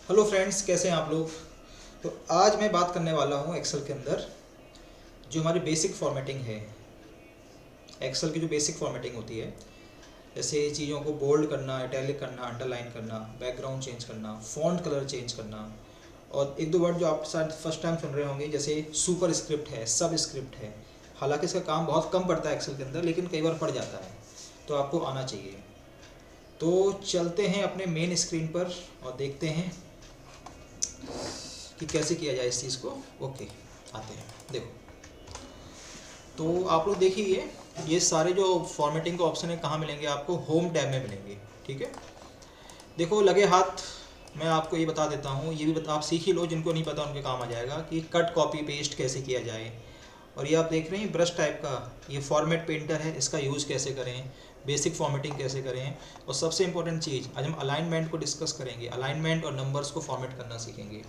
Hello friends, कैसे हैं आप लोग। तो आज मैं बात करने वाला हूं एक्सेल के अंदर जो हमारी बेसिक फॉर्मेटिंग है। एक्सेल की जो बेसिक फॉर्मेटिंग होती है, जैसे चीज़ों को बोल्ड करना, इटैलिक करना, अंडरलाइन करना, बैकग्राउंड चेंज करना, फॉन्ट कलर चेंज करना। और एक दो वर्ड जो आप शायद फर्स्ट टाइम सुन रहे होंगे, जैसे सुपर स्क्रिप्ट है, सब स्क्रिप्ट है। हालांकि इसका काम बहुत कम पड़ता है एक्सेल के अंदर, लेकिन कई बार पड़ जाता है, तो आपको आना चाहिए। तो चलते हैं अपने मेन स्क्रीन पर और देखते हैं कि कैसे किया जाए इस चीज़ को। ओके, आते हैं। देखो, तो आप लोग देखिए, ये सारे जो फॉर्मेटिंग का ऑप्शन है कहाँ मिलेंगे आपको? होम टैब में मिलेंगे। ठीक है, देखो लगे हाथ मैं आपको ये बता देता हूँ, ये भी आप सीख ही लो, जिनको नहीं पता उनके काम आ जाएगा कि कट कॉपी पेस्ट कैसे किया जाए। और ये आप देख रहे हैं ब्रश टाइप का, ये फॉर्मेट पेंटर है, इसका यूज़ कैसे करें, बेसिक फॉर्मेटिंग कैसे करें। और सबसे इंपॉर्टेंट चीज़, आज हम अलाइनमेंट को डिस्कस करेंगे, अलाइनमेंट और नंबर्स को फॉर्मेट करना सीखेंगे।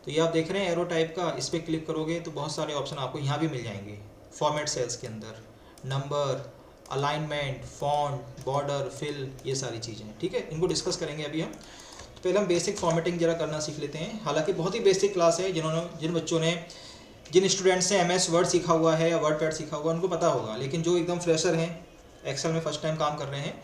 तो ये आप देख रहे हैं एरो टाइप का, इस पर क्लिक करोगे तो बहुत सारे ऑप्शन आपको यहाँ भी मिल जाएंगे। फॉर्मेट सेल्स के अंदर number, alignment, font, border, fill, ये सारी चीज़ें। ठीक है, इनको डिस्कस करेंगे अभी हम। तो पहले हम बेसिक फॉर्मेटिंग जरा करना सीख लेते हैं। हालांकि बहुत ही बेसिक क्लास है, जिन बच्चों ने, जिन स्टूडेंट्स ने MS वर्ड सीखा हुआ है या वर्ड पैड सीखा हुआ है उनको पता होगा, लेकिन जो एकदम फ्रेशर हैं, एक्सेल में फर्स्ट टाइम काम कर रहे हैं,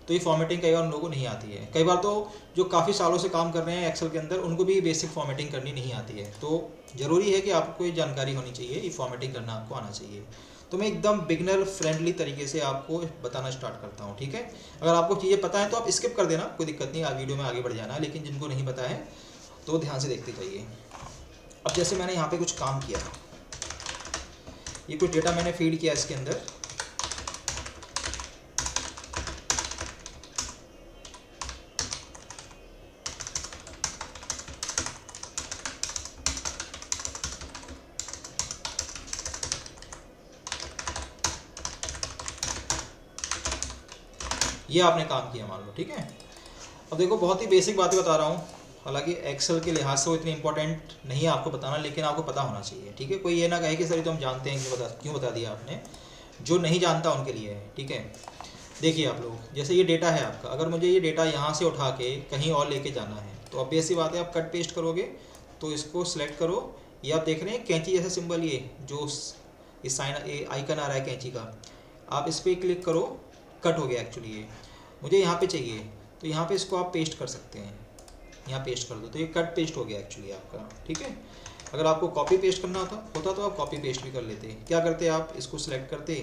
तो ये फॉर्मेटिंग कई बार उन लोगों को नहीं आती है। कई बार तो जो काफ़ी सालों से काम कर रहे हैं एक्सेल के अंदर, उनको भी बेसिक फॉर्मेटिंग करनी नहीं आती है। तो ज़रूरी है कि आपको ये जानकारी होनी चाहिए, ये फॉर्मेटिंग करना आपको आना चाहिए। तो मैं एकदम बिगनर फ्रेंडली तरीके से आपको बताना स्टार्ट करता हूँ। ठीक है, अगर आपको चीज़ें पता है तो आप स्किप कर देना, कोई दिक्कत नहीं, आज वीडियो में आगे बढ़ जाना। लेकिन जिनको नहीं पता है तो ध्यान से देखते जाइए। अब जैसे मैंने यहाँ पे कुछ काम किया, ये कुछ डेटा मैंने फीड किया इसके अंदर। ये आपने काम किया मान लो। ठीक है, अब देखो बहुत ही बेसिक बातें बता रहा हूँ, हालांकि एक्सेल के लिहाज से वो इतनी इंपॉर्टेंट नहीं है आपको बताना, लेकिन आपको पता होना चाहिए। ठीक है, कोई ये ना कहे कि सर ये तो हम जानते हैं, क्यों बता दिया आपने। जो नहीं जानता उनके लिए है। ठीक है, देखिए आप लोग, जैसे ये डेटा है आपका, अगर मुझे ये डेटा यहाँ से उठा के कहीं और लेके जाना है तो ऑब्वियस सी बात है, आप कट पेस्ट करोगे। तो इसको सिलेक्ट करो, ये आप देख रहे हैं कैंची जैसा सिंबल, ये जो इस साइन ये आइकन आ रहा है कैंची का, आप इस पर क्लिक करो। कट हो गया एक्चुअली, ये मुझे यहाँ पे चाहिए, तो यहाँ पे इसको आप पेस्ट कर सकते हैं, यहाँ पेस्ट कर दो तो ये कट पेस्ट हो गया एक्चुअली आपका। ठीक है, अगर आपको कॉपी पेस्ट करना होता तो आप कॉपी पेस्ट भी कर लेते। क्या करते आप, इसको सिलेक्ट करते,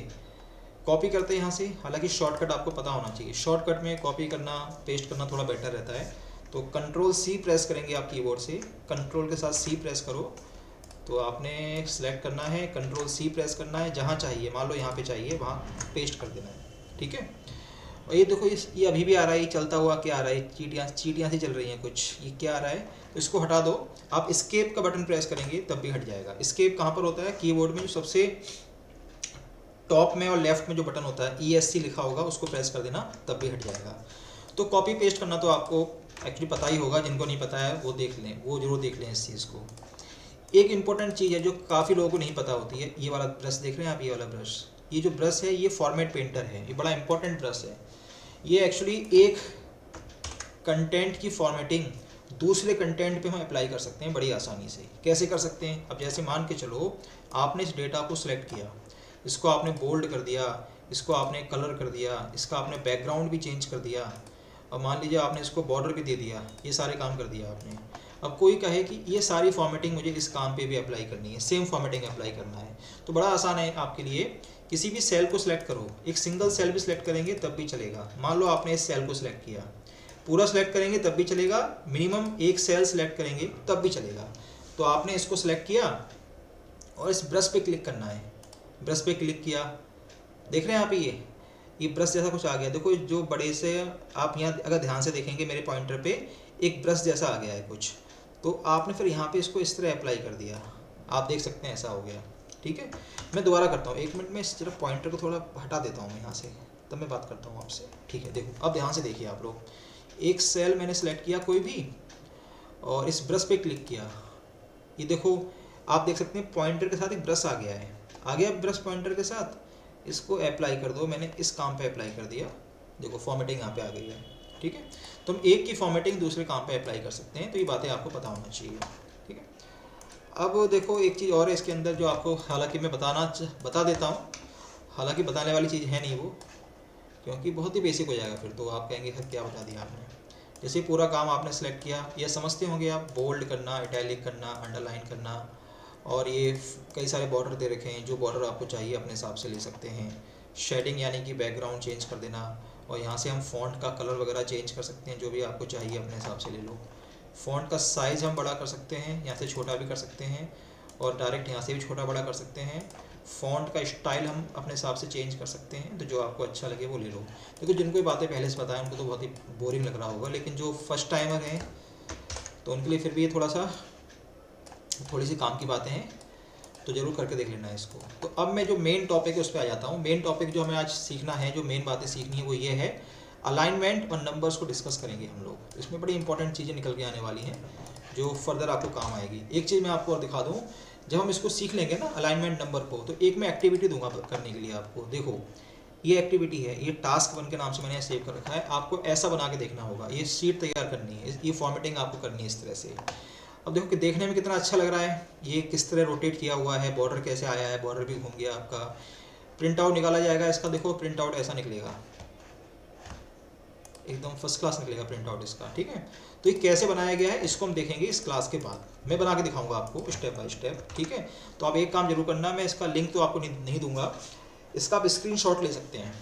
कॉपी करते हैं यहाँ से। हालांकि शॉर्टकट आपको पता होना चाहिए, शॉर्टकट में कॉपी करना, पेस्ट करना थोड़ा बेटर रहता है। तो Ctrl+C प्रेस करेंगे आप कीबोर्ड से, कंट्रोल के साथ C प्रेस करो। तो आपने सेलेक्ट करना है, Ctrl+C प्रेस करना है, जहाँ चाहिए, मान लो यहाँ पे चाहिए, वहाँ पेस्ट कर देना है। ठीक है, और ये देखो, ये अभी भी आ रहा है, ये चलता हुआ क्या आ रहा है, चीटियाँ चीटियाँ सी चल रही हैं कुछ, ये क्या आ रहा है, तो इसको हटा दो। आप एस्केप का बटन प्रेस करेंगे तब भी हट जाएगा। एस्केप कहाँ पर होता है? कीबोर्ड में जो सबसे टॉप में और लेफ्ट में जो बटन होता है ESC लिखा होगा, उसको प्रेस कर देना, तब भी हट जाएगा। तो कॉपी पेस्ट करना तो आपको एक्चुअली पता ही होगा, जिनको नहीं पता है वो देख लें, वो जरूर देख लें इस चीज़ को। एक इंपॉर्टेंट चीज़ है जो काफ़ी लोगों को नहीं पता होती है, ये वाला ब्रश देख रहे हैं आप, ये वाला ब्रश, ये जो ब्रश है ये फॉर्मेट पेंटर है, ये बड़ा इंपॉर्टेंट ब्रश है। ये एक्चुअली एक कंटेंट की फॉर्मेटिंग दूसरे कंटेंट पे हम अप्लाई कर सकते हैं बड़ी आसानी से। कैसे कर सकते हैं? अब जैसे मान के चलो आपने इस डेटा को सिलेक्ट किया, इसको आपने बोल्ड कर दिया, इसको आपने कलर कर दिया, इसका आपने बैकग्राउंड भी चेंज कर दिया, और मान लीजिए आपने इसको बॉर्डर भी दे दिया, ये सारे काम कर दिया आपने। अब कोई कहे कि ये सारी फॉर्मेटिंग मुझे इस काम पे भी अप्लाई करनी है, सेम फॉर्मेटिंग अप्लाई करना है, तो बड़ा आसान है आपके लिए। किसी भी सेल को सिलेक्ट करो, एक सिंगल सेल भी सिलेक्ट करेंगे तब भी चलेगा। मान लो आपने इस सेल को सिलेक्ट किया, पूरा सिलेक्ट करेंगे तब भी चलेगा, मिनिमम एक सेल सिलेक्ट करेंगे तब भी चलेगा। तो आपने इसको सिलेक्ट किया और इस ब्रश पे क्लिक करना है, ब्रश पे क्लिक किया, देख रहे हैं आप, ये ब्रश जैसा कुछ आ गया। देखो जो बड़े से, आप यहाँ अगर ध्यान से देखेंगे मेरे पॉइंटर पे एक ब्रश जैसा आ गया है कुछ, तो आपने फिर यहाँ पे इसको इस तरह अप्लाई कर दिया, आप देख सकते हैं ऐसा हो गया। ठीक है, मैं दोबारा करता हूँ, एक मिनट में सिर्फ पॉइंटर को थोड़ा हटा देता हूँ यहाँ से, तब मैं बात करता हूँ आपसे। ठीक है, देखो अब ध्यान से देखिए आप लोग, एक सेल मैंने सेलेक्ट किया कोई भी, और इस ब्रश पे क्लिक किया, ये देखो आप देख सकते हैं पॉइंटर के साथ एक ब्रश आ गया है, आ गया ब्रश पॉइंटर के साथ, इसको अप्लाई कर दो। मैंने इस काम पे अप्लाई कर दिया, देखो फॉर्मेटिंग यहाँ पे आ गई है। ठीक है। तो हम एक की फॉर्मेटिंग दूसरे काम पे अप्लाई कर सकते हैं, तो ये बातें आपको पता होना चाहिए, ठीक है। अब देखो एक चीज़ और है इसके अंदर जो आपको, हालांकि मैं बता देता हूँ, हालांकि बताने वाली चीज़ है नहीं वो, क्योंकि बहुत ही बेसिक हो जाएगा, फिर तो आप कहेंगे सर क्या बता दिया आपने। जैसे पूरा काम आपने सेलेक्ट किया, ये समझते होंगे आप, बोल्ड करना, इटैलिक करना, अंडरलाइन करना, और ये कई सारे बॉर्डर दे रखे हैं, जो बॉर्डर आपको चाहिए अपने हिसाब से ले सकते हैं। शेडिंग यानी कि बैकग्राउंड चेंज कर देना, और यहाँ से हम फ़ॉन्ट का कलर वगैरह चेंज कर सकते हैं, जो भी आपको चाहिए अपने हिसाब से ले लो। फ़ॉन्ट का साइज़ हम बड़ा कर सकते हैं, यहाँ से छोटा भी कर सकते हैं, और डायरेक्ट यहाँ से भी छोटा बड़ा कर सकते हैं। फ़ॉन्ट का स्टाइल हम अपने हिसाब से चेंज कर सकते हैं, तो जो आपको अच्छा लगे वो ले लो। क्योंकि जिनको ये बातें पहले से पता है उनको तो बहुत ही बोरिंग लग रहा होगा, लेकिन जो फर्स्ट टाइमर हैं तो उनके लिए फिर भी ये थोड़ी सी काम की बातें हैं, तो ज़रूर करके देख लेना है इसको। तो अब मैं जो मेन टॉपिक है उस पर आ जाता हूँ। मेन टॉपिक जो हमें आज सीखना है, जो मेन बातें सीखनी है वो ये है, अलाइनमेंट और नंबर्स को डिस्कस करेंगे हम लोग। इसमें बड़ी इंपॉर्टेंट चीज़ें निकल के आने वाली हैं जो फर्दर आपको काम आएगी। एक चीज़ मैं आपको और दिखा दूँ, जब हम इसको सीख लेंगे ना अलाइनमेंट नंबर को, तो एक मैं एक्टिविटी दूंगा करने के लिए आपको। देखो ये एक्टिविटी है, ये टास्क 1 के नाम से मैंने सेव कर रखा है। आपको ऐसा बना के देखना होगा, ये शीट तैयार करनी है, ये फॉर्मेटिंग आपको करनी है इस तरह से। अब देखो कि देखने में कितना अच्छा लग रहा है, ये किस तरह रोटेट किया हुआ है, बॉर्डर कैसे आया है, बॉर्डर भी घूम गया आपका। प्रिंट आउट निकाला जाएगा इसका, देखो प्रिंट आउट ऐसा निकलेगा, एकदम फर्स्ट क्लास निकलेगा प्रिंट आउट इसका, ठीक है। तो ये कैसे बनाया गया है इसको हम देखेंगे इस क्लास के बाद, मैं बना के दिखाऊंगा आपको स्टेप बाय स्टेप, ठीक है। तो आप एक काम जरूर करना, मैं इसका लिंक तो आपको नहीं दूंगा, इसका आप स्क्रीनशॉट ले सकते हैं,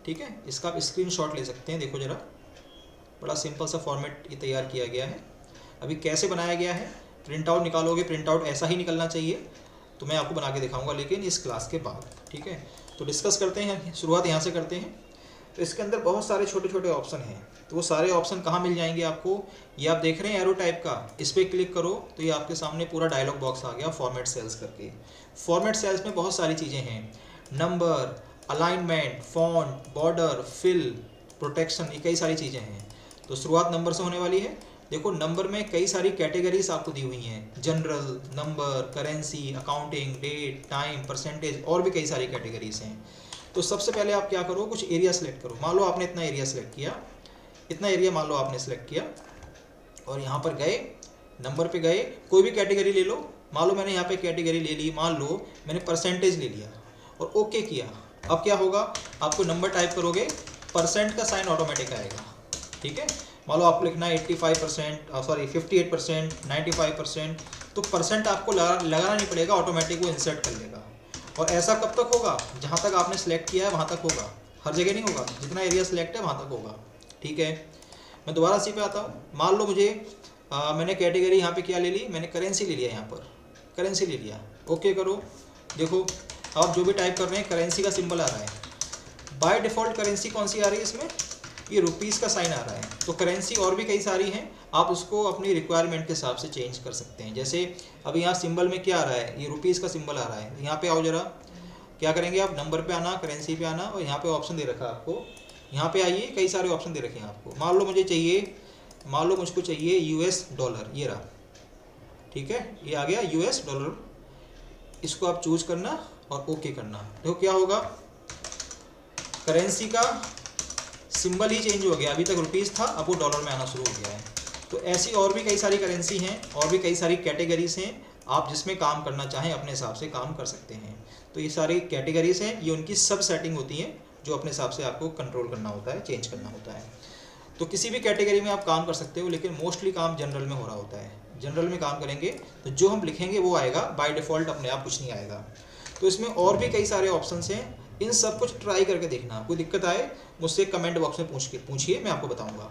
ठीक है। इसका आप स्क्रीनशॉट ले सकते हैं। देखो जरा, बड़ा सिंपल सा फॉर्मेट ये तैयार किया गया है। अभी कैसे बनाया गया है, प्रिंट आउट निकालोगे, प्रिंट आउट ऐसा ही निकलना चाहिए, तो मैं आपको बना के दिखाऊंगा, लेकिन इस क्लास के बाद, ठीक है। तो डिस्कस करते हैं, शुरुआत यहाँ से करते हैं। तो इसके अंदर बहुत सारे छोटे छोटे ऑप्शन हैं, तो वो सारे ऑप्शन कहाँ मिल जाएंगे आपको, ये आप देख रहे हैं एरो टाइप का, इस पर क्लिक करो तो ये आपके सामने पूरा डायलॉग बॉक्स आ गया फॉर्मेट सेल्स करके। फॉर्मेट सेल्स में बहुत सारी चीज़ें हैं, number, alignment, font, border, fill, protection, ये कई सारी चीज़ें हैं। तो शुरुआत नंबर से होने वाली है। देखो नंबर में कई सारी कैटेगरीज आपको दी हुई हैं, general, number, currency, accounting, date, time, percentage, और भी कई सारी कैटेगरीज हैं। तो सबसे पहले आप क्या करो, कुछ एरिया सेलेक्ट करो। मान लो आपने इतना एरिया सेलेक्ट किया, इतना एरिया मान लो आपने सेलेक्ट किया, और यहाँ पर गए, नंबर पे गए, कोई भी कैटेगरी ले लो। मान लो मैंने यहाँ पे कैटेगरी ले ली, मान लो मैंने परसेंटेज ले लिया और ओके किया। अब क्या होगा, आपको नंबर टाइप करोगे, परसेंट का साइन ऑटोमेटिक आएगा, ठीक है। मान लो आपको लिखना है 85%, सॉरी 58%, 95%, तो परसेंट आपको लगाना नहीं पड़ेगा, ऑटोमेटिक वो इंसर्ट कर लेगा। और ऐसा कब तक होगा, जहाँ तक आपने सेलेक्ट किया है वहाँ तक होगा, हर जगह नहीं होगा, जितना एरिया सेलेक्ट है वहाँ तक होगा, ठीक है। मैं दोबारा सी पे आता हूँ। मान लो मुझे मैंने कैटेगरी यहाँ पे क्या ले ली, मैंने करेंसी ले लिया, यहाँ पर करेंसी ले लिया, ओके करो। देखो आप जो भी टाइप कर रहे हैं करेंसी का सिंबल आ रहा है। बाय डिफ़ॉल्ट करेंसी कौन सी आ रही है इसमें, ये रुपीज़ का साइन आ रहा है। तो करेंसी और भी कई सारी हैं, आप उसको अपनी रिक्वायरमेंट के हिसाब से चेंज कर सकते हैं। जैसे अभी यहाँ सिंबल में क्या आ रहा है, ये रुपीज़ का सिंबल आ रहा है। यहाँ पे आओ जरा, क्या करेंगे आप, नंबर पे आना, करेंसी पे आना, और यहाँ पे ऑप्शन दे रखा है आपको, यहाँ पे आइए, कई सारे ऑप्शन दे रखे हैं आपको। मान लो मुझको चाहिए यूएस डॉलर, ये रहा, ठीक है, ये आ गया यूएस डॉलर। इसको आप चूज करना और ओके करना। देखो क्या होगा, करेंसी का सिंबल ही चेंज हो गया, अभी तक रुपीज़ था, अब वो डॉलर में आना शुरू हो गया है। तो ऐसी और भी कई सारी करेंसी हैं, और भी कई सारी कैटेगरीज हैं, आप जिसमें काम करना चाहें अपने हिसाब से काम कर सकते हैं। तो ये सारी कैटेगरीज हैं, ये उनकी सब सेटिंग होती हैं जो अपने हिसाब से आपको कंट्रोल करना होता है, चेंज करना होता है। तो किसी भी कैटेगरी में आप काम कर सकते हो, लेकिन मोस्टली काम जनरल में हो रहा होता है। जनरल में काम करेंगे तो जो हम लिखेंगे वो आएगा, बाय डिफ़ॉल्ट अपने आप कुछ नहीं आएगा। तो इसमें और भी कई सारे ऑप्शंस हैं, इन सब कुछ ट्राई करके देखना। कोई दिक्कत आए मुझसे कमेंट बॉक्स में पूछिए, मैं आपको बताऊंगा।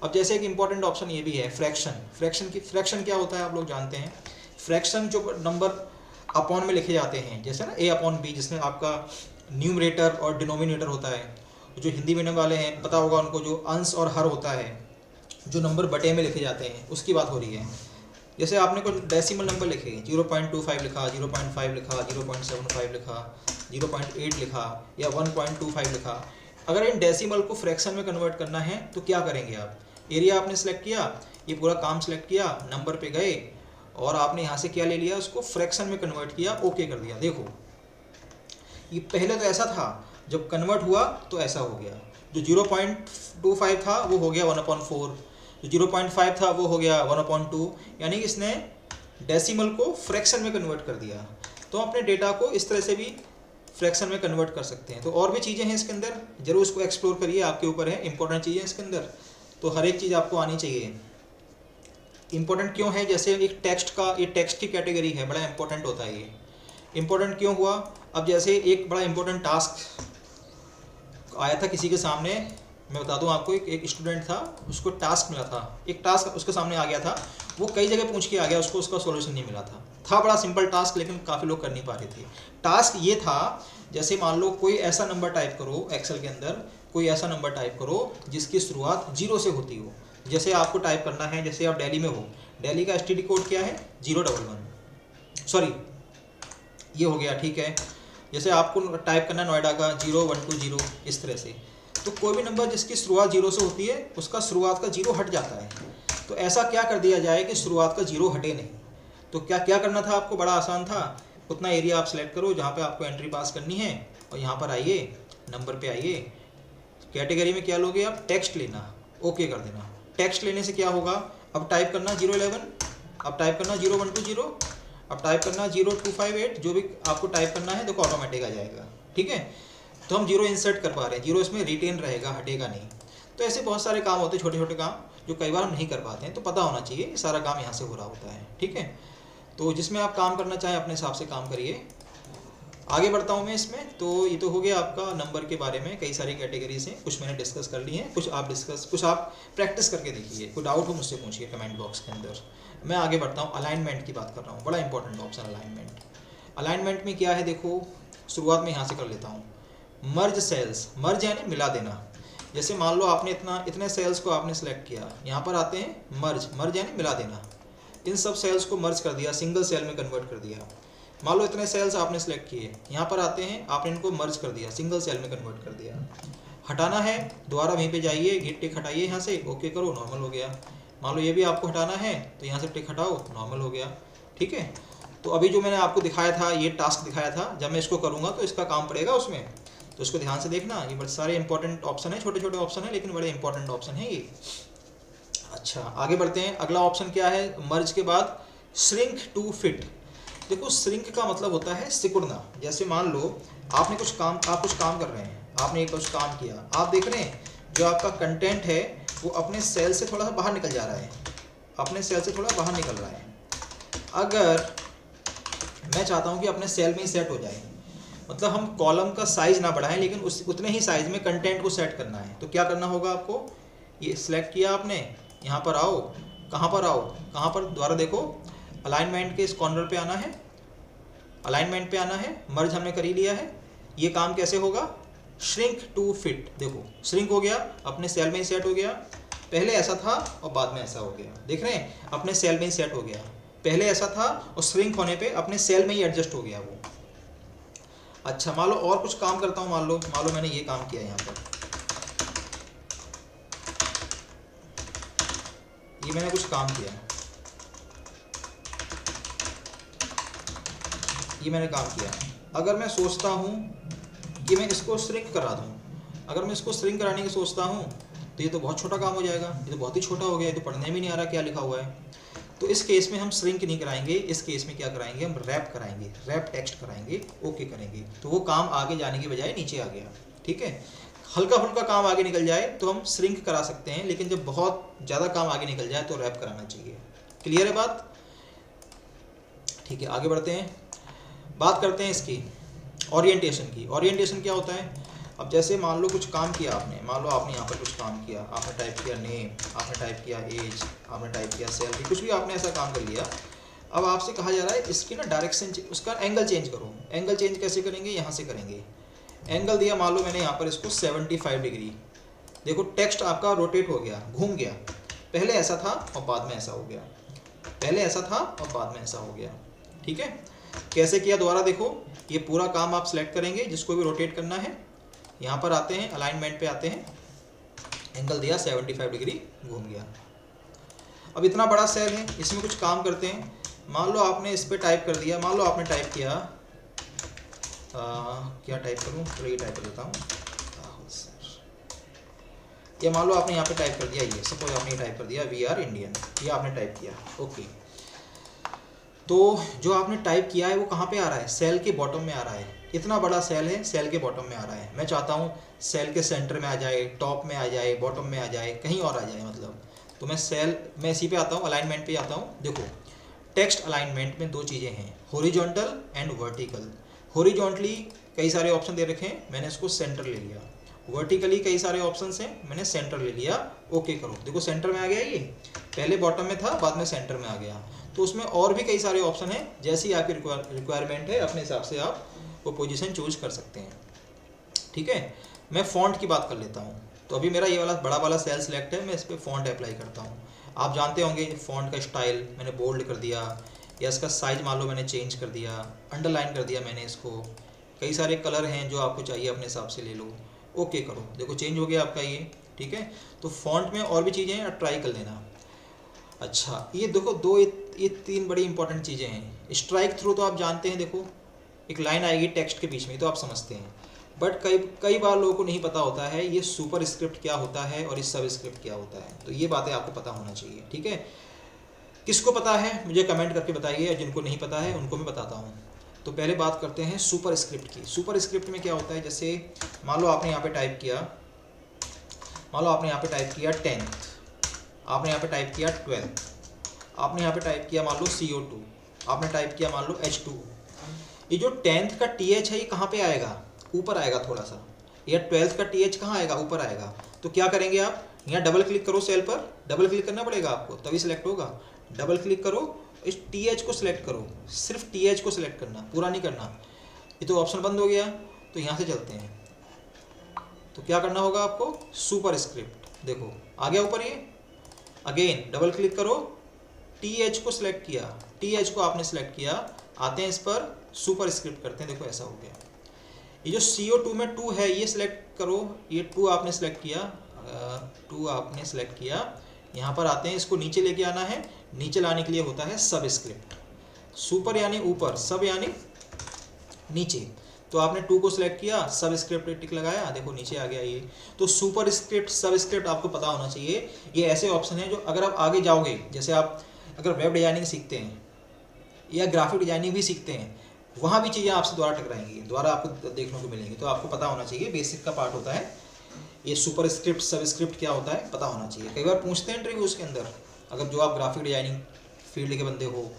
अब जैसे एक इंपॉर्टेंट ऑप्शन ये भी है, फ्रैक्शन क्या होता है आप लोग जानते हैं। फ्रैक्शन जो नंबर अपॉन में लिखे जाते हैं, जैसे ना a/b, जिसमें आपका न्यूमरेटर और डिनोमिनेटर होता है। जो हिंदी मीडियम वाले हैं पता होगा उनको, जो अंश और हर होता है, जो नंबर बटे में लिखे जाते हैं, उसकी बात हो रही है। जैसे आपने कोई डेसिमल नंबर लिखे, 0.25 लिखा, 0.5 लिखा, 0.75 लिखा, 0.8 लिखा, या 1.25 लिखा। अगर इन डेसिमल को फ्रैक्शन में कन्वर्ट करना है तो क्या करेंगे आप, एरिया आपने सेलेक्ट किया, ये पूरा काम सेलेक्ट किया, नंबर पे गए, और आपने यहाँ से क्या ले लिया, उसको फ्रैक्शन में कन्वर्ट किया, ओके कर दिया। देखो ये पहले तो ऐसा था, जब कन्वर्ट हुआ तो ऐसा हो गया। जो 0.25 था वो हो गया 1/4, जो 0.5 था वो हो गया 1/2, यानी कि इसने डेसिमल को फ्रैक्शन में कन्वर्ट कर दिया। तो अपने डेटा को इस तरह से भी फ्रैक्शन में कन्वर्ट कर सकते हैं। तो और भी चीज़ें हैं इसके अंदर, जरूर इसको एक्सप्लोर करिए, आपके ऊपर है, इंपॉर्टेंट चीज़ें इसके अंदर, तो हर एक चीज़ आपको आनी चाहिए। इंपॉर्टेंट क्यों है, जैसे एक टेक्स्ट का, ये टेक्स्ट की कैटेगरी है, बड़ा इंपॉर्टेंट होता है ये। इंपॉर्टेंट क्यों हुआ, अब जैसे एक बड़ा इंपॉर्टेंट टास्क आया था किसी के सामने, मैं बता दूं आपको, एक स्टूडेंट था, उसको टास्क मिला था, एक टास्क उसके सामने आ गया था, वो कई जगह पूछ के आ गया, उसको उसका सॉल्यूशन नहीं मिला था बड़ा सिंपल टास्क, लेकिन काफ़ी लोग कर नहीं पा रहे थे। टास्क ये था, जैसे मान लो कोई ऐसा नंबर टाइप करो एक्सेल के अंदर, कोई ऐसा नंबर टाइप करो जिसकी शुरुआत 0 से होती हो। जैसे आपको टाइप करना है, जैसे आप दिल्ली में हो, दिल्ली का STD कोड क्या है 011, सॉरी ये हो गया, ठीक है। जैसे आपको टाइप करना है नोएडा का 0120, इस तरह से। तो कोई भी नंबर जिसकी शुरुआत 0 से होती है, उसका शुरुआत का 0 हट जाता है। तो ऐसा क्या कर दिया जाए कि शुरुआत का 0 हटे नहीं। तो क्या क्या करना था आपको, बड़ा आसान था। उतना एरिया आप सेलेक्ट करो जहाँ पे आपको एंट्री पास करनी है, और यहाँ पर आइए, नंबर पे आइए, कैटेगरी में क्या लोगे आप, टेक्स्ट लेना, ओके कर देना। टेक्स्ट लेने से क्या होगा, अब टाइप करना 011, अब टाइप करना 0120, अब टाइप करना 0258, जो भी आपको टाइप करना है, देखो ऑटोमेटिक आ जाएगा, ठीक है। तो हम 0 इंसर्ट कर पा रहे हैं, 0 इसमें रिटेन रहेगा, हटेगा नहीं। तो ऐसे बहुत सारे काम होते हैं, छोटे छोटे काम, जो कई बार हम नहीं कर पाते हैं। तो पता होना चाहिए सारा काम यहाँ से हो रहा होता है, ठीक है। तो जिसमें आप काम करना चाहें अपने हिसाब से काम करिए। आगे बढ़ता हूँ मैं इसमें। तो ये तो हो गया आपका नंबर के बारे में, कई सारी कैटेगरीज हैं, कुछ मैंने डिस्कस कर ली हैं, कुछ आप प्रैक्टिस करके देखिए, कोई डाउट हो मुझसे पूछिए कमेंट बॉक्स के अंदर। मैं आगे बढ़ता हूँ, अलाइनमेंट की बात कर रहा हूँ, बड़ा इंपॉर्टेंट ऑप्शन अलाइनमेंट। अलाइनमेंट में क्या है, देखो शुरुआत में यहाँ से कर लेता हूँ। मर्ज सेल्स, मर्ज यानी मिला देना। जैसे मान लो आपने इतने सेल्स को आपने सेलेक्ट किया, यहाँ पर आते हैं मर्ज, मर्ज यानी मिला देना। इन सब सेल्स को मर्ज कर दिया, सिंगल सेल में कन्वर्ट कर दिया। मान लो इतने सेल्स आपने सेलेक्ट किए, यहाँ पर आते हैं, आपने इनको मर्ज कर दिया, सिंगल सेल में कन्वर्ट कर दिया। हटाना है, दोबारा वहीं पे जाइए, ये टिक हटाइए यहाँ से, ओके करो, नॉर्मल हो गया। मान लो ये भी आपको हटाना है, तो यहाँ से टिक हटाओ, नॉर्मल हो गया, ठीक है। तो अभी जो मैंने आपको दिखाया था, ये टास्क दिखाया था, जब मैं इसको करूँगा तो इसका काम पड़ेगा उसमें, तो इसको ध्यान से देखना। ये बड़े सारे इंपॉर्टेंट ऑप्शन है, छोटे छोटे ऑप्शन है, लेकिन बड़े इंपॉर्टेंट ऑप्शन है ये। अच्छा आगे बढ़ते हैं। अगला ऑप्शन क्या है, मर्ज के बाद श्रिंक टू फिट। देखो श्रिंक का मतलब होता है सिकुड़ना। जैसे मान लो आप कुछ काम कर रहे हैं, आपने कुछ काम किया, आप देख रहे हैं जो आपका कंटेंट है वो अपने सेल से थोड़ा सा बाहर निकल जा रहा है, अपने सेल से थोड़ा बाहर निकल रहा है। अगर मैं चाहता हूँ कि अपने सेल में ही सेट हो जाए, मतलब हम कॉलम का साइज ना बढ़ाएं, लेकिन उतने ही साइज में कंटेंट को सेट करना है, तो क्या करना होगा आपको, ये सिलेक्ट किया आपने, यहाँ पर आओ, कहाँ पर दोबारा देखो, अलाइनमेंट के इस कॉर्नर पे आना है, अलाइनमेंट पे आना है, मर्ज हमने कर ही लिया है। ये काम कैसे होगा, श्रिंक टू फिट। देखो श्रिंक हो गया, अपने सेल में ही सेट हो गया, पहले ऐसा था और बाद में ऐसा हो गया, देख रहे हैं, अपने सेल में ही सेट हो गया, पहले ऐसा था और श्रिंक होने पे अपने सेल में ही एडजस्ट हो गया वो। अच्छा मान लो और कुछ काम करता हूँ, मान लो मैंने ये काम किया, यहाँ पर ये मैंने कुछ काम किया, ये मैंने काम किया। अगर मैं सोचता हूँ कि मैं इसको श्रिंक करा दूँ, अगर मैं इसको श्रिंक कराने की सोचता हूँ, तो ये तो बहुत छोटा काम हो जाएगा, ये तो बहुत ही छोटा हो गया, ये तो पढ़ने में नहीं आ रहा क्या लिखा हुआ है। तो इस केस में हम श्रिंक नहीं कराएंगे, इस केस में क्या कराएंगे, हम रैप कराएंगे, रैप टेक्स्ट कराएंगे, ओके करेंगे, तो वो काम आगे जाने की बजाय नीचे आ गया, ठीक है। हल्का फुल्का काम आगे निकल जाए तो हम श्रिंक करा सकते हैं, लेकिन जब बहुत ज़्यादा काम आगे निकल जाए तो रैप कराना चाहिए। क्लियर है बात, ठीक है। आगे बढ़ते हैं, बात करते हैं इसकी ओरिएंटेशन की। ओरिएंटेशन क्या होता है, अब जैसे मान लो कुछ काम किया आपने, मान लो आपने यहाँ पर कुछ काम किया, आपने टाइप किया नेम, आपने टाइप किया एज, आपने टाइप किया सैलरी, कुछ भी आपने ऐसा काम कर लिया। अब आपसे कहा जा रहा है इसकी ना डायरेक्शन, उसका एंगल चेंज करो। एंगल चेंज कैसे करेंगे, यहाँ से करेंगे। एंगल दिया, मान लो मैंने यहाँ पर इसको 75 डिग्री, देखो टेक्स्ट आपका रोटेट हो गया, घूम गया, पहले ऐसा था और बाद में ऐसा हो गया, पहले ऐसा था और बाद में ऐसा हो गया, ठीक है। कैसे किया दोबारा देखो, ये पूरा काम आप सिलेक्ट करेंगे, जिसको भी रोटेट करना है, यहाँ पर आते हैं, अलाइनमेंट पे आते हैं, एंगल दिया 75 डिग्री, घूम गया। अब इतना बड़ा सेल है, इसमें कुछ काम करते हैं। मान लो आपने इस पर टाइप कर दिया, मान लो आपने टाइप किया, क्या टाइप करूँ, तो ये टाइप कर देता हूँ, राहुल सर, ये मान लो आपने यहाँ पे टाइप कर दिया, ये सपोज आपने टाइप कर दिया वी आर इंडियन, ये आपने टाइप किया, ओके। तो जो आपने टाइप किया है वो कहाँ पे आ रहा है, सेल के बॉटम में आ रहा है। इतना बड़ा सेल है, सेल के बॉटम में आ रहा है। मैं चाहता हूँ सेल के सेंटर में आ जाए, टॉप में आ जाए, बॉटम में आ जाए, कहीं और आ जाए मतलब। तो मैं इसी पे आता हूँ, अलाइनमेंट पे आता हूँ। देखो टेक्स्ट अलाइनमेंट में दो चीज़ें हैं, हॉरिजॉन्टल एंड वर्टिकल। हॉरिजॉन्टली कई सारे ऑप्शन दे रखे हैं, मैंने इसको सेंटर ले लिया। वर्टिकली कई सारे ऑप्शंस हैं, मैंने सेंटर ले लिया, ओके करो। देखो सेंटर में आ गया, ये पहले बॉटम में था, बाद में सेंटर में आ गया। तो उसमें और भी कई सारे ऑप्शन हैं, जैसी आपकी रिक्वायरमेंट है अपने हिसाब से आप वो पोजीशन चूज कर सकते हैं, ठीक है। मैं फ़ॉन्ट की बात कर लेता हूँ। तो अभी मेरा ये वाला बड़ा वाला सेल सिलेक्ट है, मैं इस पर फ़ॉन्ट अप्लाई करता हूँ। आप जानते होंगे फ़ॉन्ट का स्टाइल मैंने बोल्ड कर दिया, या इसका साइज मान लो मैंने चेंज कर दिया, अंडरलाइन कर दिया मैंने इसको। कई सारे कलर हैं जो आपको चाहिए अपने हिसाब से ले लो, ओके करो। देखो चेंज हो गया आपका ये, ठीक है। तो फ़ॉन्ट में और भी चीज़ें हैं, ट्राई कर लेना। अच्छा ये देखो ये तीन बड़ी इंपॉर्टेंट चीज़ें हैं। स्ट्राइक थ्रू तो आप जानते हैं, देखो एक लाइन आएगी टेक्स्ट के बीच में, तो आप समझते हैं। बट कई बार लोगों को नहीं पता होता है ये सुपर स्क्रिप्ट क्या होता है और ये सब स्क्रिप्ट क्या होता है। तो ये बातें आपको पता होना चाहिए, ठीक है। किसको पता है मुझे कमेंट करके बताइए, और जिनको नहीं पता है उनको मैं बताता हूँ। तो पहले बात करते हैं सुपर स्क्रिप्ट की। सुपर स्क्रिप्ट में क्या होता है, जैसे मान लो आपने यहाँ पे टाइप किया, मान लो आपने यहाँ पे टाइप किया 10th, आपने यहाँ पे टाइप किया 12th, आपने यहाँ पे टाइप किया मान लो CO2, आपने टाइप किया मान लो H2। ये जो 10th का TH है ये कहाँ पे आएगा, ऊपर आएगा थोड़ा सा। या 12th का TH कहाँ आएगा, ऊपर आएगा। तो क्या करेंगे आप, यहाँ डबल क्लिक करो सेल पर, डबल क्लिक करना पड़ेगा आपको तभी सिलेक्ट होगा। डबल क्लिक करो, इस TH को सिलेक्ट करो, सिर्फ TH को सिलेक्ट करना, पूरा नहीं करना। ये तो ऑप्शन बंद हो गया। तो यहाँ से चलते हैं, तो क्या करना होगा आपको, सुपर स्क्रिप्ट। देखो आ गया ऊपर ये, अगेन डबल क्लिक करो, TH को सिलेक्ट किया, TH को आपने सिलेक्ट किया, आते हैं इस पर, सुपर स्क्रिप्ट करते हैं। देखो ऐसा हो गया। ये जो CO2 में 2 है ये सिलेक्ट करो, ये 2 आपने सिलेक्ट किया, 2 आपने सिलेक्ट किया। यहाँ पर आते हैं, इसको नीचे लेके आना है। नीचे लाने के लिए होता है सब स्क्रिप्ट। सुपर यानी ऊपर, सब यानी नीचे। तो आपने 2 को सिलेक्ट किया, सब स्क्रिप्ट टिक लगाया, देखो नीचे आ गया ये। तो सुपर स्क्रिप्ट, सब स्क्रिप्ट आपको पता होना चाहिए। ये ऐसे ऑप्शन हैं जो अगर आप आगे जाओगे, जैसे आप अगर वेब डिजाइनिंग सीखते हैं या ग्राफिक डिजाइनिंग भी सीखते हैं, वहाँ भी चीज़ें आपसे दोबारा टकराएंगी, दोबारा आपको देखने को मिलेंगी। तो आपको पता होना चाहिए, बेसिक का पार्ट होता है ये। सुपर स्क्रिप्ट सब स्क्रिप्ट क्या होता है पता होना चाहिए। कई बार पूछते हैं इंटरव्यूज़ के अंदर, अगर जो आप ग्राफिक डिजाइनिंग फील्ड के बंदे हो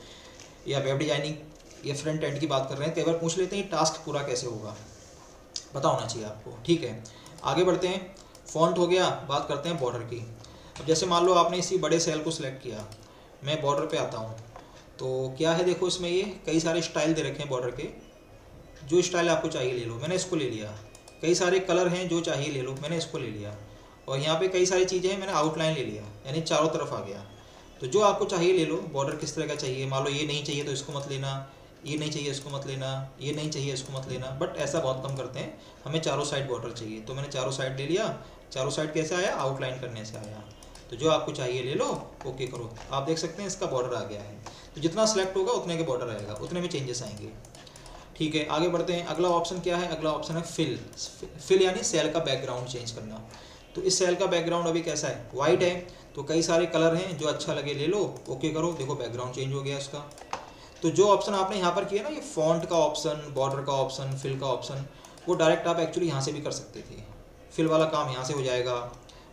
या वेब डिजाइनिंग या फ्रंट एंड की बात कर रहे हैं, कई बार पूछ लेते हैं टास्क पूरा कैसे होगा, पता होना चाहिए आपको, ठीक है। आगे बढ़ते हैं, फॉन्ट हो गया, बात करते हैं बॉर्डर की। अब जैसे मान लो आपने इसी बड़े सेल को सिलेक्ट किया, मैं बॉर्डर पे आता हूँ। तो क्या है, देखो इसमें ये कई सारे स्टाइल दे रखे हैं बॉर्डर के, जो स्टाइल आपको चाहिए ले लो, मैंने इसको ले लिया। कई सारे कलर हैं, जो चाहिए ले लो, मैंने इसको ले लिया। और यहाँ पे कई सारी चीज़ें हैं, मैंने आउटलाइन ले लिया, यानी चारों तरफ आ गया। तो जो आपको चाहिए ले लो। बॉर्डर किस तरह का चाहिए, मान लो ये नहीं चाहिए तो इसको मत लेना, ये नहीं चाहिए इसको मत लेना, ये नहीं चाहिए इसको मत लेना। बट ऐसा बहुत कम करते हैं, हमें चारों साइड बॉर्डर चाहिए, तो मैंने चारों साइड ले लिया। चारों साइड कैसे आया, आउटलाइन करने से आया। तो जो आपको चाहिए ले लो, ओके करो। आप देख सकते हैं इसका बॉर्डर आ गया है। तो जितना सेलेक्ट होगा उतने के बॉर्डर आएगा, उतने में चेंजेस आएंगे, ठीक है। आगे बढ़ते हैं, अगला ऑप्शन क्या है, अगला ऑप्शन है फिल। फिल यानी सेल का बैकग्राउंड चेंज करना। तो इस सेल का बैकग्राउंड अभी कैसा है, वाइट है। तो कई सारे कलर हैं, जो अच्छा लगे ले लो, ओके करो। देखो बैकग्राउंड चेंज हो गया इसका। तो जो ऑप्शन आपने यहाँ पर किया ना, ये फॉन्ट का ऑप्शन, बॉर्डर का ऑप्शन, फिल का ऑप्शन, वो डायरेक्ट आप एक्चुअली यहाँ से भी कर सकते थे। फिल वाला काम यहाँ से हो जाएगा,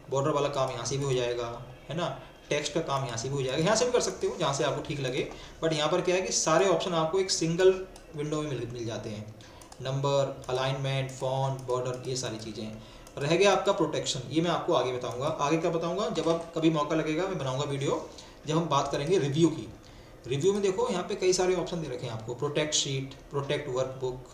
बॉर्डर वाला काम यहाँ से भी हो जाएगा, है ना। टेक्स्ट का काम यहाँ से भी हो जाएगा, यहाँ से भी कर सकते हो जहाँ से आपको ठीक लगे। बट यहाँ पर क्या है कि सारे ऑप्शन आपको एक सिंगल विंडो में मिल जाते हैं। नंबर, अलाइनमेंट, फॉन्ट, बॉर्डर, ये सारी चीज़ें। रह गया आपका प्रोटेक्शन, ये मैं आपको आगे बताऊंगा। आगे क्या बताऊंगा, जब आप कभी मौका लगेगा मैं बनाऊंगा वीडियो, जब हम बात करेंगे रिव्यू की। रिव्यू में देखो यहाँ पे कई सारे ऑप्शन दे रखे हैं आपको, protect sheet, protect workbook,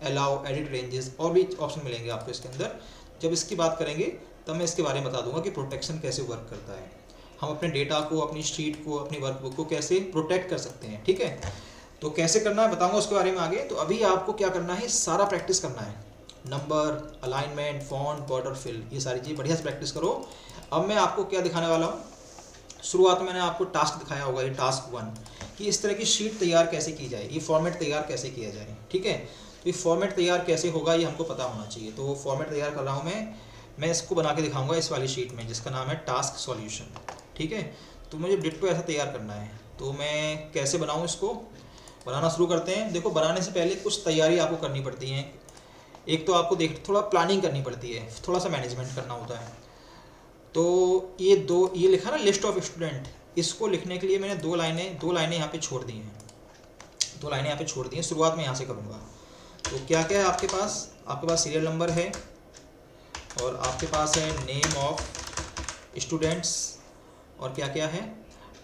allow, edit ranges, और भी ऑप्शन मिलेंगे आपको इसके अंदर। जब इसकी बात करेंगे तब मैं इसके बारे में बता दूंगा कि प्रोटेक्शन कैसे वर्क करता है, हम अपने डेटा को, अपनी शीट को, अपनी वर्कबुक को कैसे प्रोटेक्ट कर सकते हैं, ठीक है। तो कैसे करना है बताऊंगा उसके बारे में आगे। तो अभी आपको क्या करना है, सारा प्रैक्टिस करना है। Number, alignment, font, border, fill, ये सारी चीज़ बढ़िया से प्रैक्टिस करो। अब मैं आपको क्या दिखाने वाला हूँ, शुरुआत में मैंने आपको टास्क दिखाया होगा, ये टास्क 1, कि इस तरह की शीट तैयार कैसे की जाए, ये फॉर्मेट तैयार कैसे किया जाए, ठीक है। तो ये फॉर्मेट तैयार कैसे होगा ये हमको पता होना चाहिए। तो वो फॉर्मेट तैयार कर रहा हूँ मैं इसको बना के दिखाऊंगा इस वाली शीट में जिसका नाम है टास्क सॉल्यूशन, ठीक है। तो मुझे डिट्टो ऐसा तैयार करना है, तो मैं कैसे बनाऊं इसको, बनाना शुरू करते हैं। देखो बनाने से पहले कुछ तैयारी आपको करनी पड़ती है। एक तो आपको थोड़ा प्लानिंग करनी पड़ती है, थोड़ा सा मैनेजमेंट करना होता है। तो ये लिखा ना लिस्ट ऑफ स्टूडेंट, इसको लिखने के लिए मैंने दो लाइनें यहाँ पे छोड़ दी हैं, 2 लाइनें यहाँ पे छोड़ दी हैं। शुरुआत में यहाँ से करूँगा। तो क्या क्या है आपके पास सीरियल नंबर है, और आपके पास है नेम ऑफ स्टूडेंट्स, और क्या क्या है,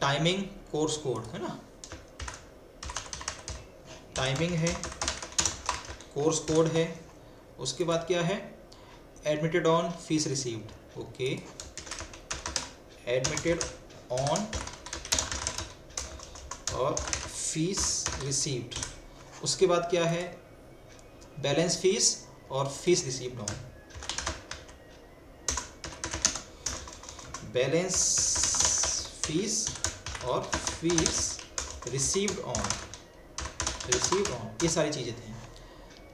टाइमिंग, कोर्स कोड है ना, टाइमिंग है, कोर्स कोड है। उसके बाद क्या है, admitted on, fees received, okay, admitted on और फीस रिसीव्ड। उसके बाद क्या है, बैलेंस फीस और fees received on, balance fees और फीस रिसीव्ड ऑन, ये सारी चीज़ें थी।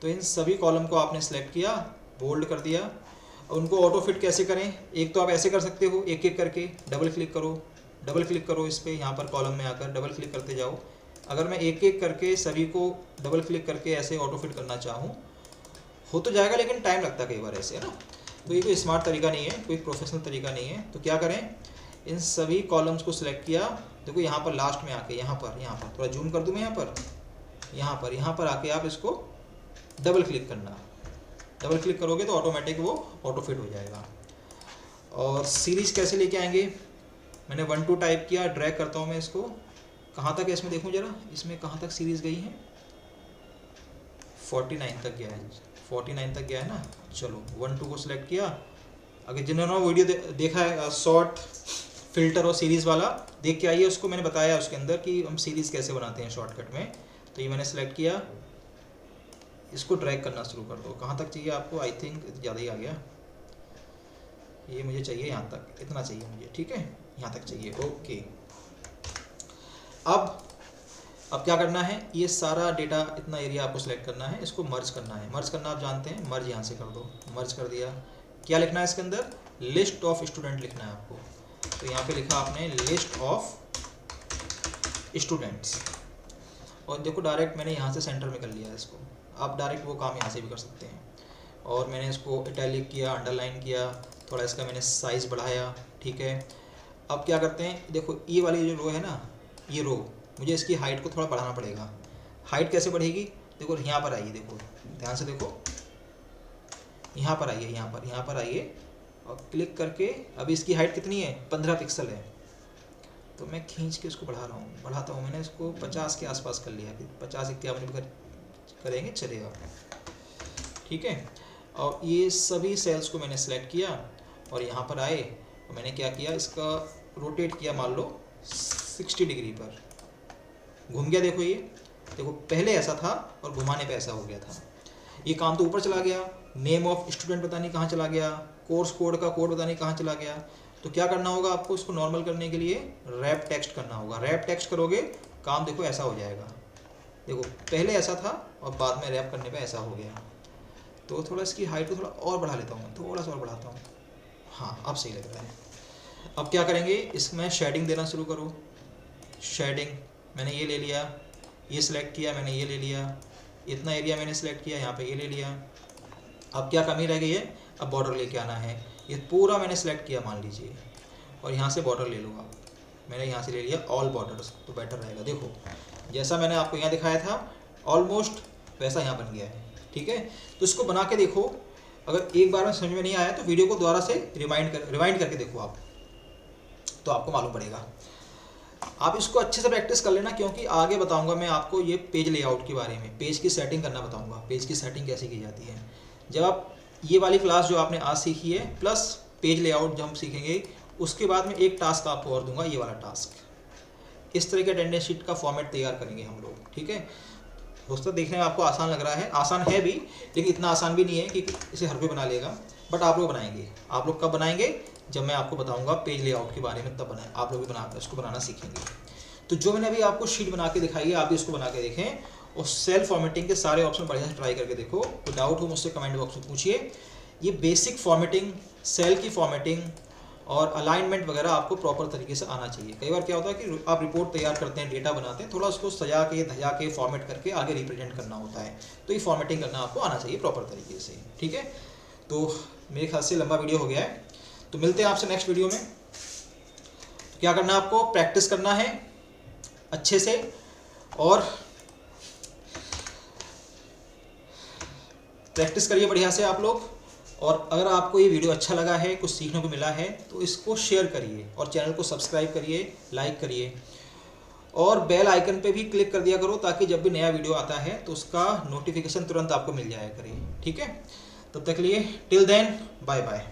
तो इन सभी कॉलम को आपने सेलेक्ट किया, बोल्ड कर दिया। और उनको ऑटो फिट कैसे करें, एक तो आप ऐसे कर सकते हो, एक एक करके डबल क्लिक करो इस पर, यहाँ पर कॉलम में आकर डबल क्लिक करते जाओ। अगर मैं एक एक करके सभी को डबल क्लिक करके ऐसे ऑटो फिट करना चाहूँ हो तो जाएगा, लेकिन टाइम लगता है कई बार ऐसे, है ना। तो ये कोई स्मार्ट तरीका नहीं है, कोई प्रोफेशनल तरीका नहीं है। तो क्या करें, इन सभी कॉलम्स को सिलेक्ट किया। देखो यहाँ पर लास्ट में आके यहाँ पर थोड़ा जूम कर दूँ मैं, यहाँ पर आके आप इसको डबल क्लिक करना। डबल क्लिक करोगे तो ऑटोमेटिक वो ऑटो फिट हो जाएगा। और सीरीज़ कैसे लेके आएंगे, मैंने 1 2 टाइप किया, ड्रैग करता हूँ मैं इसको, कहाँ तक है इसमें देखूँ जरा, इसमें कहाँ तक सीरीज़ गई है, 49 तक गया है, 49 तक गया है ना। चलो 1 2 को सिलेक्ट किया। अगर जिन्होंने वीडियो देखा है शॉर्ट फिल्टर और सीरीज़ वाला, देख के आइए, उसको मैंने बताया उसके अंदर कि हम सीरीज़ कैसे बनाते हैं शॉर्टकट में। तो ये मैंने सेलेक्ट किया, इसको ड्रैग करना शुरू कर दो। कहाँ तक चाहिए आपको, आई थिंक ज़्यादा ही आ गया, ये मुझे चाहिए यहाँ तक, इतना चाहिए मुझे, ठीक है, यहाँ तक चाहिए, ओके। अब क्या करना है, ये सारा डेटा, इतना एरिया आपको सेलेक्ट करना है, इसको मर्ज करना है। मर्ज करना आप जानते हैं, मर्ज यहाँ से कर दो, मर्ज कर दिया। क्या लिखना है इसके अंदर, लिस्ट ऑफ स्टूडेंट लिखना है आपको। तो यहाँ पे लिखा आपने लिस्ट ऑफ स्टूडेंट्स, और देखो डायरेक्ट मैंने यहाँ से सेंटर में कर लिया है इसको। आप डायरेक्ट वो काम यहाँ से भी कर सकते हैं। और मैंने इसको इटैलिक किया, अंडरलाइन किया, थोड़ा इसका मैंने साइज़ बढ़ाया, ठीक है। अब क्या करते हैं, देखो ये वाली जो रो है ना, ये रो, मुझे इसकी हाइट को थोड़ा बढ़ाना पड़ेगा। हाइट कैसे बढ़ेगी, देखो यहाँ पर आइए, देखो ध्यान से देखो, यहाँ पर आइए, यहाँ पर आइए, और क्लिक करके अभी इसकी हाइट कितनी है, 15 पिक्सल है। तो मैं खींच के इसको बढ़ाता हूँ। मैंने इसको 50 के आसपास कर लिया, 50-51 भी करेंगे चलेगा, ठीक है। और ये सभी सेल्स को मैंने सेलेक्ट किया और यहाँ पर आए, और मैंने क्या किया, इसका रोटेट किया, मान लो 60 डिग्री पर घूम गया। देखो ये, देखो पहले ऐसा था और घुमाने पे ऐसा हो गया था। ये काम तो ऊपर चला गया, नेम ऑफ स्टूडेंट पता नहीं कहाँ चला गया, कोर्स कोड का कोड पता नहीं कहाँ चला गया। तो क्या करना होगा आपको, इसको नॉर्मल करने के लिए रैप टेक्स्ट करना होगा। रैप टेक्स्ट करोगे, काम देखो ऐसा हो जाएगा। देखो पहले ऐसा था और बाद में रैप करने पे ऐसा हो गया। तो थोड़ा इसकी हाइट को थोड़ा और बढ़ा लेता हूँ, थोड़ा सा और बढ़ाता हूँ, हाँ अब सही लग रहा है। अब क्या करेंगे, इसमें शेडिंग देना शुरू करो। शेडिंग मैंने ये ले लिया, ये सिलेक्ट किया, मैंने ये ले लिया, इतना एरिया मैंने सेलेक्ट किया, यहाँ पे ये ले लिया। अब क्या कमी रह गई है, अब बॉर्डर लेके आना है। ये पूरा मैंने सेलेक्ट किया मान लीजिए, और यहाँ से बॉर्डर ले लो आप। मैंने यहाँ से ले लिया ऑल बॉर्डर्स, तो बेटर रहेगा। देखो जैसा मैंने आपको यहाँ दिखाया था ऑलमोस्ट वैसा यहाँ बन गया है, ठीक है। तो इसको बना के देखो, अगर एक बार में समझ में नहीं आया तो वीडियो को दोबारा से रिवाइंड करके देखो आप, तो आपको मालूम पड़ेगा। आप इसको अच्छे से प्रैक्टिस कर लेना, क्योंकि आगे बताऊंगा मैं आपको ये पेज लेआउट के बारे में, पेज की सेटिंग करना बताऊंगा, पेज की सेटिंग कैसे की जाती है। जब आप ये वाली क्लास जो आपने आज सीखी है प्लस पेज लेआउट जब हम सीखेंगे, उसके बाद में एक टास्क आपको और दूंगा, ये वाला टास्क। इस तरह के अटेंडेंस शीट का फॉर्मेट तैयार करेंगे हम लोग, ठीक है। दोस्तों देखने में आपको आसान लग रहा है, आसान है भी, लेकिन इतना आसान भी नहीं है कि इसे हर कोई बना लेगा, बट आप लोग बनाएंगे। आप लोग कब बनाएंगे, जब मैं आपको बताऊंगा पेज लेआउट के बारे में, तब बनाए आप लोग भी बना इसको बनाना सीखेंगे। तो जो मैंने अभी आपको शीट बना के दिखाई है, आप भी इसको बना के देखें, और सेल फॉर्मेटिंग के सारे ऑप्शन बढ़िया से ट्राई करके देखो। कोई डाउट हो मुझसे कमेंट बॉक्स में पूछिए। ये बेसिक फॉर्मेटिंग, सेल की फॉर्मेटिंग और अलाइनमेंट वगैरह आपको प्रॉपर तरीके से आना चाहिए। कई बार क्या होता है कि आप रिपोर्ट तैयार करते हैं, डेटा बनाते हैं, थोड़ा उसको सजा के धजा के फॉर्मेट करके आगे रिप्रेजेंट करना होता है, तो ये फॉर्मेटिंग करना आपको आना चाहिए प्रॉपर तरीके से, ठीक है। तो मेरे ख्याल से लंबा वीडियो हो गया है, तो मिलते हैं आपसे नेक्स्ट वीडियो में। तो क्या करना है आपको, प्रैक्टिस करना है अच्छे से, और प्रैक्टिस करिए बढ़िया से आप लोग। और अगर आपको ये वीडियो अच्छा लगा है, कुछ सीखने को मिला है, तो इसको शेयर करिए और चैनल को सब्सक्राइब करिए, लाइक करिए, और बेल आइकन पे भी क्लिक कर दिया करो, ताकि जब भी नया वीडियो आता है तो उसका नोटिफिकेशन तुरंत आपको मिल जाया करे, ठीक है। तब तक के लिए टिल देन बाय बाय।